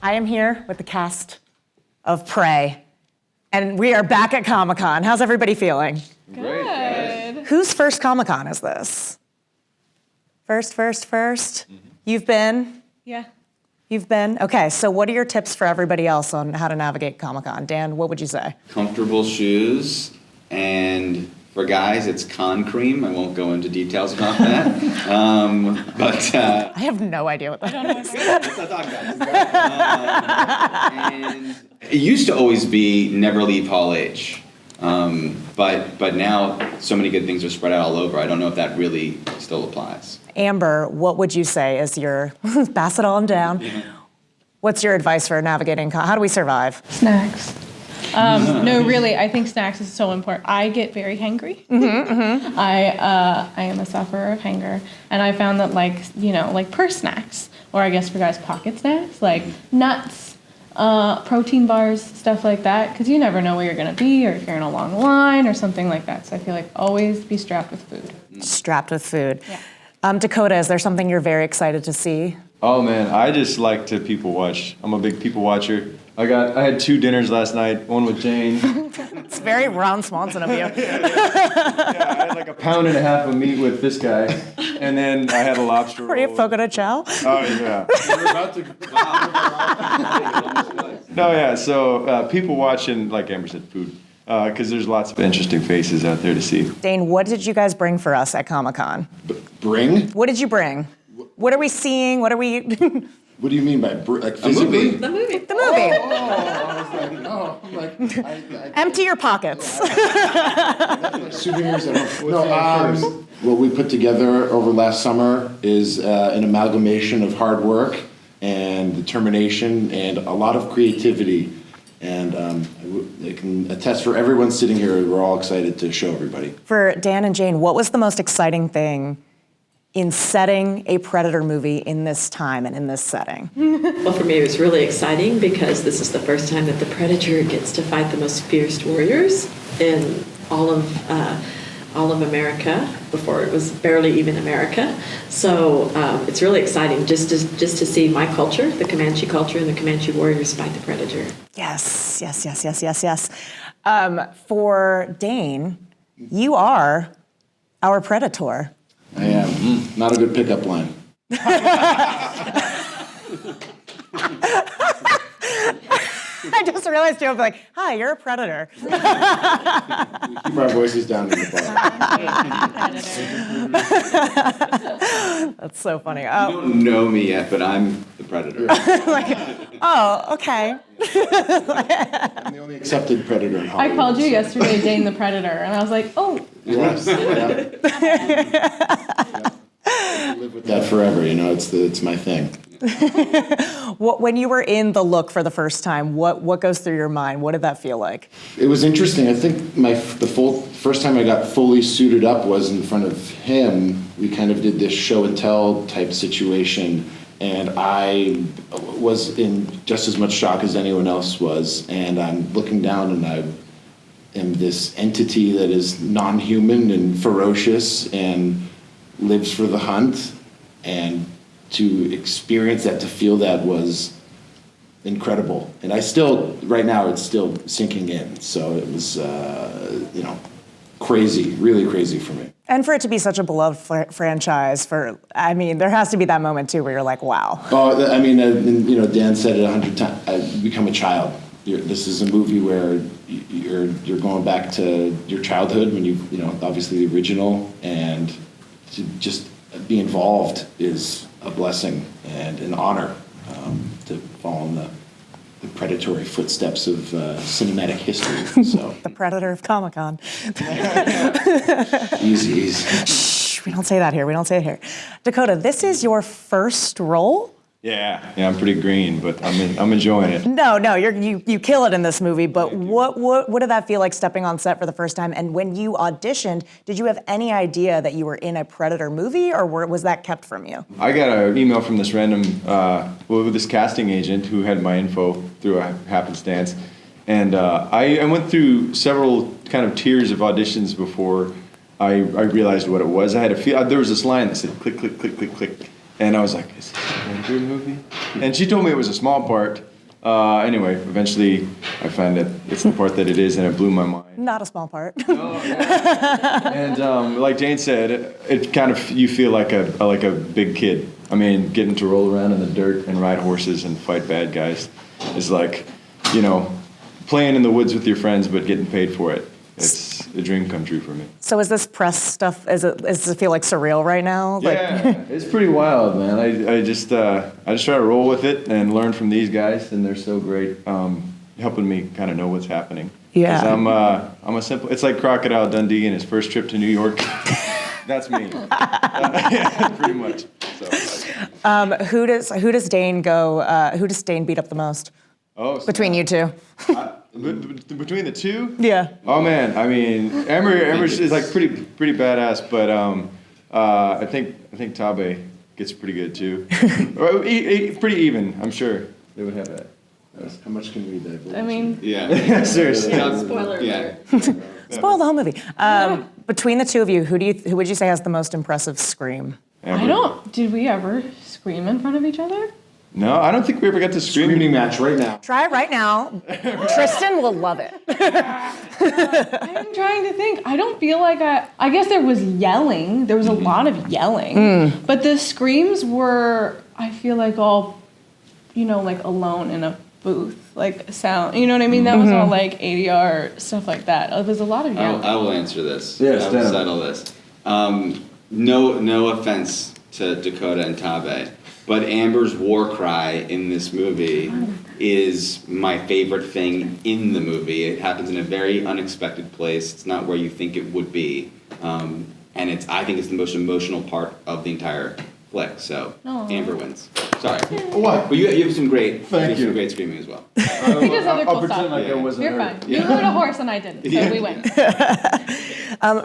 I am here with the cast of Prey, and we are back at Comic-Con. How's everybody feeling? Good. Whose first Comic-Con is this? First? Mm-hmm. You've been? Yeah. You've been? Okay, so what are your tips for everybody else on how to navigate Comic-Con? Dan, what would you say? Comfortable shoes, and for guys, it's con cream. I won't go into details about that. I have no idea what that is. Let's not talk about it. And it used to always be never leave Hall H. But now so many good things are spread out all over. I don't know if that really still applies. Amber, what would you say is your, pass it on down. Yeah. What's your advice for navigating, how do we survive? Snacks. No, really, I think snacks is so important. I get very hangry. I am a sufferer of hunger, and I found that like purse snacks, or I guess for guys pocket snacks, like nuts, protein bars, stuff like that, because you never know where you're gonna be, or if you're in a long line or something like that. So I feel like always be strapped with food. Strapped with food. Yeah. Dakota, is there something you're very excited to see? Oh man, I just like to people watch. I'm a big people watcher. I had 2 dinners last night, one with Jane. It's very Ron Swanson of you. Yeah, I had like a pound and a half of meat with this guy, and then I had a lobster roll. Were you at Fogo de Chao? Oh yeah. We're about to. No, yeah, so people watching, like Amber said, food. Because there's lots of interesting faces out there to see. Dane, what did you guys bring for us at Comic-Con? Bring? What did you bring? What are we seeing? What are we... What do you mean by like physically? The movie. I'm like, Empty your pockets. souvenirs at home. No, what we put together over last summer is an amalgamation of hard work and determination and a lot of creativity. And I can attest for everyone sitting here, we're all excited to show everybody. For Dan and Jane, what was the most exciting thing in setting a Predator movie in this time and in this setting? Well, for me, it was really exciting because this is the first time that the Predator gets to fight the most fierce warriors in all of America. Before it was barely even America. So it's really exciting just to see my culture, the Comanche culture, and the Comanche warriors fight the Predator. Yes. For Dane, you are our Predator. I am. Not a good pickup line. I just realized you'll be like, hi, you're a Predator. We keep our voices down in the bar. That's so funny. You don't know me yet, but I'm the Predator. Okay. I'm the only accepted Predator in Hollywood. I called you yesterday, Dane the Predator, and I was like, oh. Yes. I live with that forever, it's my thing. When you were in the look for the first time, what goes through your mind? What did that feel like? It was interesting. I think the first time I got fully suited up was in front of him. We kind of did this show and tell type situation, and I was in just as much shock as anyone else was. And I'm looking down, and I am this entity that is non-human and ferocious and lives for the hunt, and to experience that, to feel that was incredible. And right now it's still sinking in. So it was, crazy, really crazy for me. And for it to be such a beloved franchise, there has to be that moment too where you're like, wow. Oh, Dan said it 100 times, I become a child. This is a movie where you're going back to your childhood when obviously the original, and to just be involved is a blessing and an honor to follow in the predatory footsteps of cinematic history. So the Predator of Comic-Con. Easy. Shh, we don't say that here. Dakota, this is your first role? Yeah, I'm pretty green, but I'm enjoying it. No, you kill it in this movie. But what did that feel like stepping on set for the first time? And when you auditioned, did you have any idea that you were in a Predator movie, or was that kept from you? I got an email from this random, this casting agent who had my info through a happenstance, and I went through several kind of tiers of auditions before I realized what it was. I had there was this line that said click, click, click, click, click. And I was like, is this a Predator movie? And she told me it was a small part, Anyway, eventually I find that it's the part that it is, and it blew my mind. Not a small part. And like Jane said, it kind of, you feel like a big kid. I mean, getting to roll around in the dirt and ride horses and fight bad guys is like, you know, playing in the woods with your friends but getting paid for it. It's a dream come true for me. So is this press stuff, does it feel like surreal right now? Yeah, it's pretty wild, man. I just try to roll with it and learn from these guys, and they're so great, helping me kind of know what's happening. Yeah. 'Cause I'm a simple. It's like Crocodile Dundee in his first trip to New York. That's me. Pretty much. So, Who does Dane beat up the most between you two? Between the two? Yeah. Oh man, I mean, Amber is like pretty badass, but I think Tabe gets pretty good too. Pretty even, I'm sure they would have that. How much can we divulge? I mean, Yeah. Seriously. Spoiler Yeah. alert. Spoil the whole movie. Between the two of you, who would you say has the most impressive scream? Amber. did we ever scream in front of each other? No, I don't think we ever got to Screaming match right now. Try it right now. Tristan will love it. I'm trying to think. I don't feel like I guess there was yelling. There was a lot of yelling. But the screams were, I feel like, all, like alone in a booth, like sound. You know what I mean? That was all like ADR, stuff like that. There was a lot of yelling. I will answer this. Yes, I will Dan. settle this. No offense to Dakota and Tabe, but Amber's war cry in this movie is my favorite thing in the movie. It happens in a very unexpected place. It's not where you think it would be, and I think it's the most emotional part of the entire flick. So Aw. Amber wins. Sorry, What? but you have some great, Thank you. some great screaming as well. He does other I'll cool pretend stuff. like I wasn't You're hurt. fine. You rode a horse and I didn't, so we win.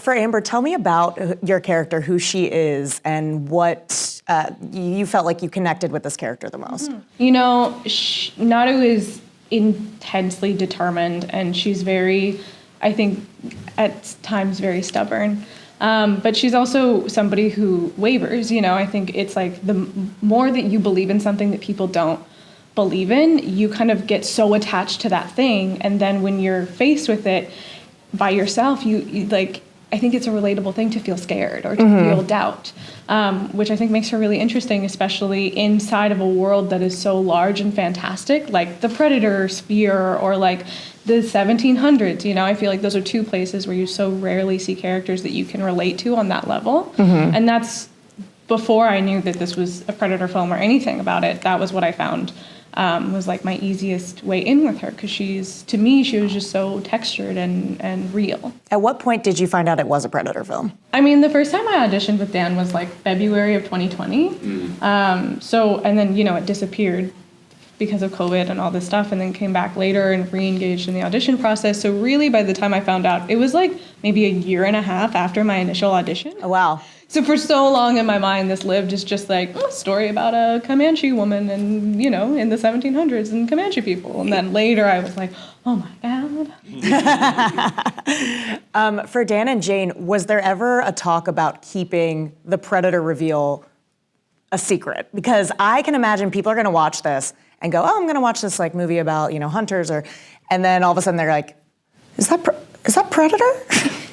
For Amber, tell me about your character, who she is, and what you felt like you connected with this character the most. Naru is intensely determined, and she's very, I think, at times very stubborn. But she's also somebody who wavers. I think it's like the more that you believe in something that people don't believe in, you kind of get so attached to that thing, and then when you're faced with it by yourself, you like. I think it's a relatable thing to feel scared or to feel doubt, which I think makes her really interesting, especially inside of a world that is so large and fantastic, like the Predator sphere or like the 1700s. I feel like those are two places where you so rarely see characters that you can relate to on that level. And that's before I knew that this was a Predator film or anything about it. That was what I found was like my easiest way in with her, because she was just so textured and real. At what point did you find out it was a Predator film? I mean, the first time I auditioned with Dan was like February of 2020. And then, it disappeared because of COVID and all this stuff, and then came back later and re-engaged in the audition process. So really, by the time I found out, it was like maybe a year and a half after my initial audition. Oh, wow. So for so long in my mind, this lived as just like a story about a Comanche woman and, in the 1700s and Comanche people. And then later I was like, oh my God. For Dan and Jane, was there ever a talk about keeping the Predator reveal a secret? Because I can imagine people are going to watch this and go, oh, I'm going to watch this like movie about, hunters, and then all of a sudden they're like, is that Predator?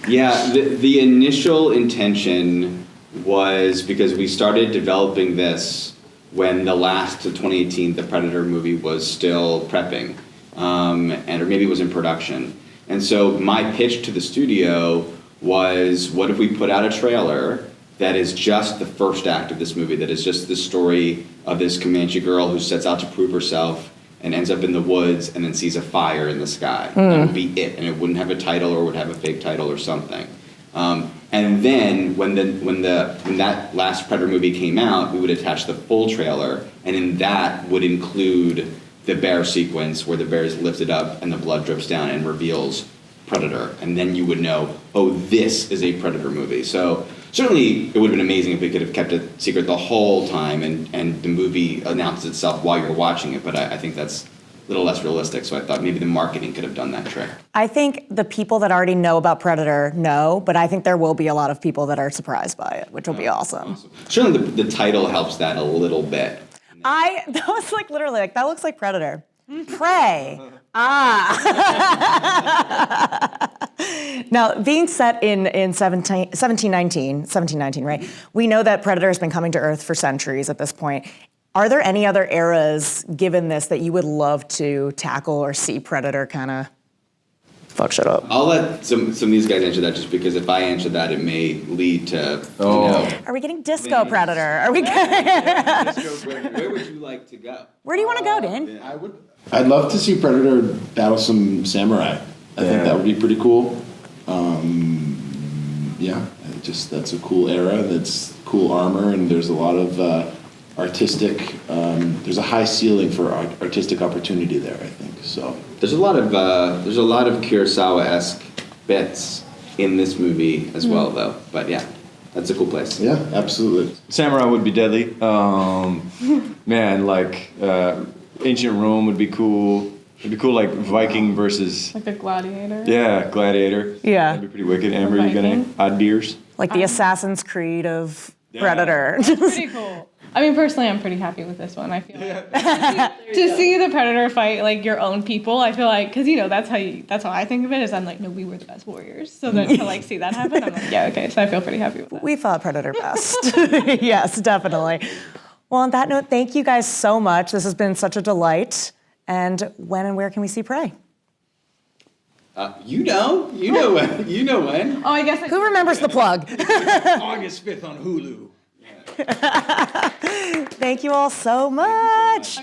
Yeah, the initial intention was because we started developing this when the last 2018 The Predator movie was still prepping, or maybe it was in production. And so my pitch to the studio was, what if we put out a trailer that is just the first act of this movie, that is just the story of this Comanche girl who sets out to prove herself and ends up in the woods and then sees a fire in the sky. That would be it, and it wouldn't have a title or would have a fake title or something. And then when that last Predator movie came out, we would attach the full trailer, and in that would include the bear sequence where the bear is lifted up and the blood drips down and reveals Predator, and then you would know, oh, this is a Predator movie. So certainly it would have been amazing if we could have kept it secret the whole time and the movie announces itself while you're watching it, but I think that's a little less realistic, so I thought maybe the marketing could have done that trick. I think the people that already know about Predator know, but I think there will be a lot of people that are surprised by it, which will be awesome. Certainly the title helps that a little bit. That was like literally like, that looks like Predator. Prey. Now, being set in 1719, right? We know that Predator has been coming to Earth for centuries at this point. Are there any other eras, given this, that you would love to tackle or see Predator kind of fuck shit up? I'll let some of these guys answer that, just because if I answer that, it may lead to, Are we getting Disco Predator? Are we? Where would you like to go? Where do you want to go, Dan? I'd love to see Predator battle some samurai. I think that would be pretty cool. That's a cool era. That's cool armor, and there's a lot of artistic. There's a high ceiling for artistic opportunity there, I think. So There's a lot of Kurosawa-esque bits in this movie as well, though. But yeah, that's a cool place. yeah, absolutely. Samurai would be deadly. Man, like ancient Rome would be cool. It'd be cool, like Viking versus Like a gladiator. Gladiator. Yeah. That'd be pretty wicked. Amber, you got any ideas? Like the Assassin's Creed of Predator. Pretty cool. I mean, personally, I'm pretty happy with this one. I feel like to see the Predator fight like your own people. I feel like, because that's how I think of it. Is I'm like, no, we were the best warriors. So then to like see that happen, I'm like, yeah, okay. So I feel pretty happy with that. We fought Predator best. Yes, definitely. Well, on that note, thank you guys so much. This has been such a delight. And when and where can we see Prey? You know when. Oh, I guess. Who remembers the plug? August 5th on Hulu. Thank you all so much.